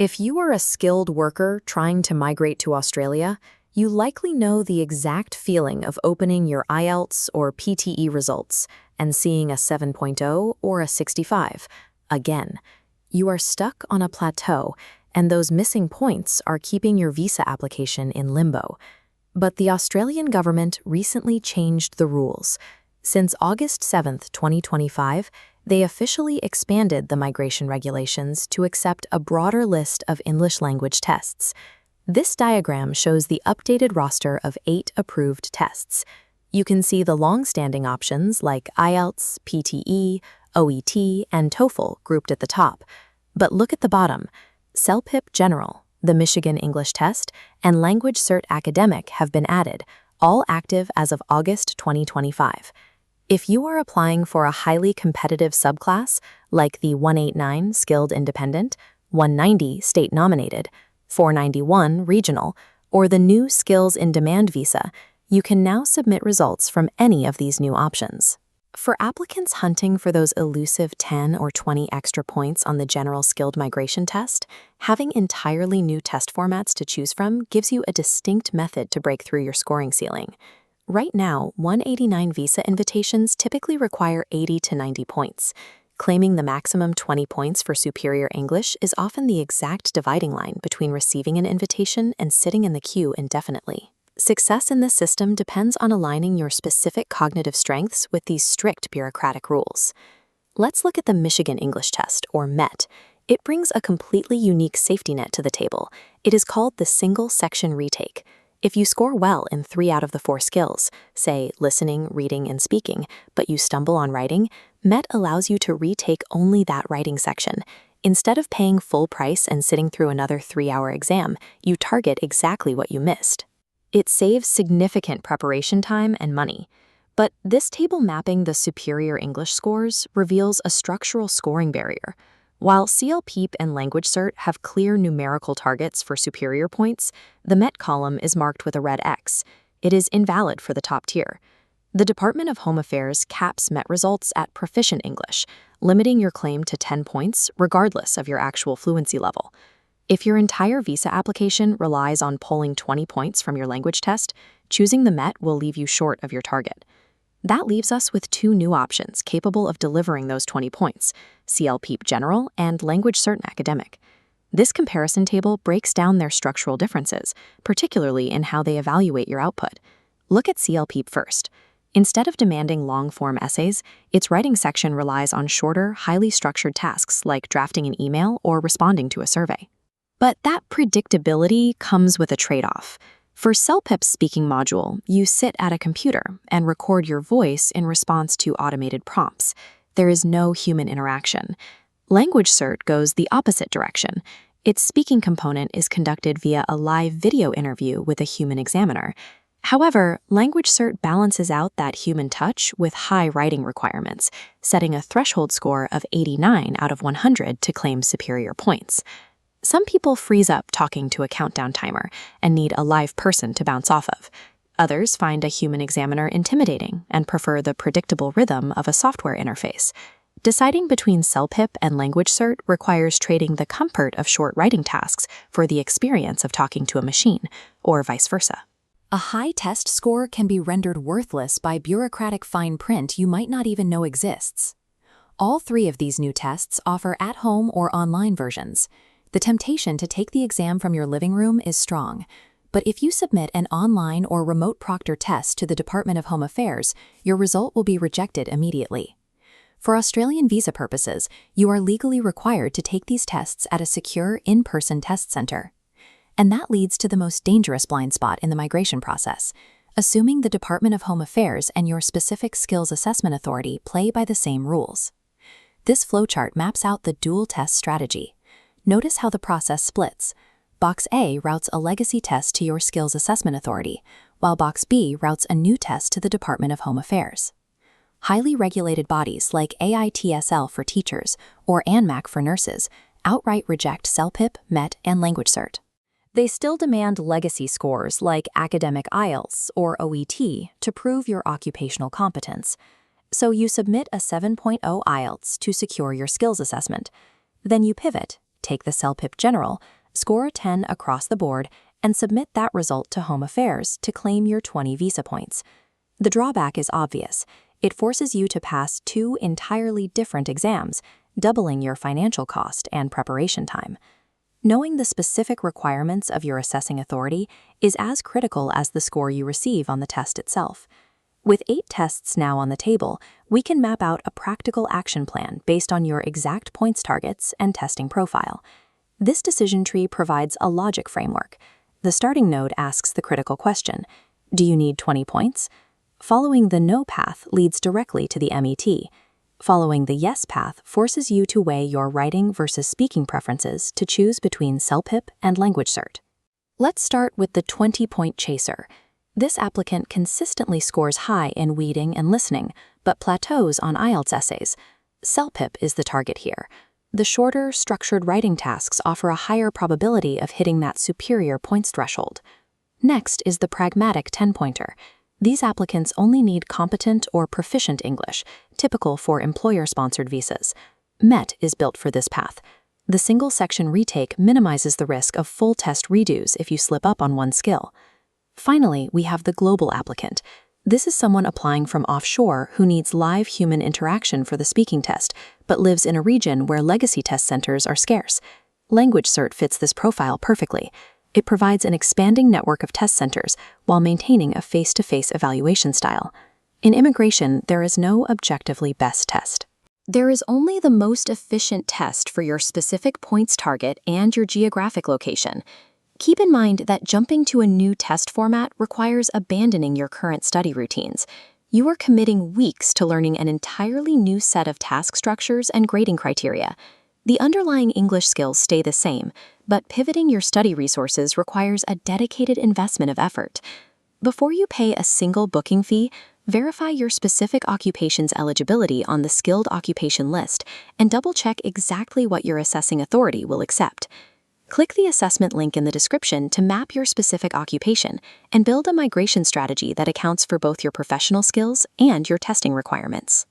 If you are a skilled worker trying to migrate to Australia, you likely know the exact feeling of opening your IELTS or PTE results and seeing a 7.0 or a 65. Again, you are stuck on a plateau, and those missing points are keeping your visa application in limbo. But the Australian government recently changed the rules. Since August 7, 2025, they officially expanded the migration regulations to accept a broader list of English language tests. This diagram shows the updated roster of 8 approved tests. You can see the long-standing options like IELTS, PTE, OET, and TOEFL grouped at the top. But look at the bottom. CELPIP General, the Michigan English Test, and LanguageCert Academic have been added, all active as of August 2025. If you are applying for a highly competitive subclass, like the 189 Skilled Independent, 190 State Nominated, 491 Regional, or the new Skills in Demand visa, you can now submit results from any of these new options. For applicants hunting for those elusive 10 or 20 extra points on the General Skilled Migration Test, having entirely new test formats to choose from gives you a distinct method to break through your scoring ceiling. Right now, 189 visa invitations typically require 80 to 90 points. Claiming the maximum 20 points for Superior English is often the exact dividing line between receiving an invitation and sitting in the queue indefinitely. Success in this system depends on aligning your specific cognitive strengths with these strict bureaucratic rules. Let's look at the Michigan English Test, or MET. It brings a completely unique safety net to the table. It is called the Single Section Retake. If you score well in 3 out of the 4 skills, say listening, reading, and speaking, but you stumble on writing, MET allows you to retake only that writing section. Instead of paying full price and sitting through another 3-hour exam, you target exactly what you missed. It saves significant preparation time and money. But this table mapping the Superior English scores reveals a structural scoring barrier. While CELPIP and LanguageCert have clear numerical targets for superior points, the MET column is marked with a red X. It is invalid for the top tier. The Department of Home Affairs caps MET results at Proficient English, limiting your claim to 10 points regardless of your actual fluency level. If your entire visa application relies on pulling 20 points from your language test, choosing the MET will leave you short of your target. That leaves us with 2 new options capable of delivering those 20 points, CELPIP General and LanguageCert Academic. This comparison table breaks down their structural differences, particularly in how they evaluate your output. Look at CELPIP first. Instead of demanding long-form essays, its writing section relies on shorter, highly structured tasks like drafting an email or responding to a survey. But that predictability comes with a trade-off. For CELPIP's speaking module, you sit at a computer and record your voice in response to automated prompts. There is no human interaction. LanguageCert goes the opposite direction. Its speaking component is conducted via a live video interview with a human examiner. However, LanguageCert balances out that human touch with high writing requirements, setting a threshold score of 89 out of 100 to claim superior points. Some people freeze up talking to a countdown timer and need a live person to bounce off of. Others find a human examiner intimidating and prefer the predictable rhythm of a software interface. Deciding between CELPIP and LanguageCert requires trading the comfort of short writing tasks for the experience of talking to a machine, or vice versa. A high test score can be rendered worthless by bureaucratic fine print you might not even know exists. All 3 of these new tests offer at-home or online versions. The temptation to take the exam from your living room is strong, but if you submit an online or remote proctor test to the Department of Home Affairs, your result will be rejected immediately. For Australian visa purposes, you are legally required to take these tests at a secure in-person test center. And that leads to the most dangerous blind spot in the migration process, assuming the Department of Home Affairs and your specific skills assessment authority play by the same rules. This flowchart maps out the dual test strategy. Notice how the process splits. Box A routes a legacy test to your Skills Assessment Authority, while Box B routes a new test to the Department of Home Affairs. Highly regulated bodies like AITSL for teachers or ANMAC for nurses outright reject CELPIP, MET, and LanguageCert. They still demand legacy scores like academic IELTS or OET to prove your occupational competence. So you submit a 7.0 IELTS to secure your skills assessment. Then you pivot take the CELPIP General, score a 10 across the board, and submit that result to Home Affairs to claim your 20 visa points. The drawback is obvious. It forces you to pass 2 entirely different exams, doubling your financial cost and preparation time. Knowing the specific requirements of your assessing authority is as critical as the score you receive on the test itself. With 8 tests now on the table, we can map out a practical action plan based on your exact points targets and testing profile. This decision tree provides a logic framework. The starting node asks the critical question: do you need 20 points? Following the no path leads directly to the MET. Following the yes path forces you to weigh your writing versus speaking preferences to choose between CELPIP and LanguageCert. Let's start with the 20-point chaser. This applicant consistently scores high in reading and listening, but plateaus on IELTS essays. CELPIP is the target here. The shorter, structured writing tasks offer a higher probability of hitting that superior points threshold. Next is the pragmatic 10-pointer. These applicants only need competent or proficient English, typical for employer-sponsored visas. MET is built for this path. The single-section retake minimizes the risk of full test redos if you slip up on one skill. Finally, we have the global applicant. This is someone applying from offshore who needs live human interaction for the speaking test, but lives in a region where legacy test centers are scarce. LanguageCert fits this profile perfectly. It provides an expanding network of test centers while maintaining a face-to-face evaluation style. In immigration, there is no objectively best test. There is only the most efficient test for your specific points target and your geographic location. Keep in mind that jumping to a new test format requires abandoning your current study routines. You are committing weeks to learning an entirely new set of task structures and grading criteria. The underlying English skills stay the same, but pivoting your study resources requires a dedicated investment of effort. Before you pay a single booking fee, verify your specific occupation's eligibility on the skilled occupation list and double-check exactly what your assessing authority will accept. Click the assessment link in the description to map your specific occupation and build a migration strategy that accounts for both your professional skills and your testing requirements.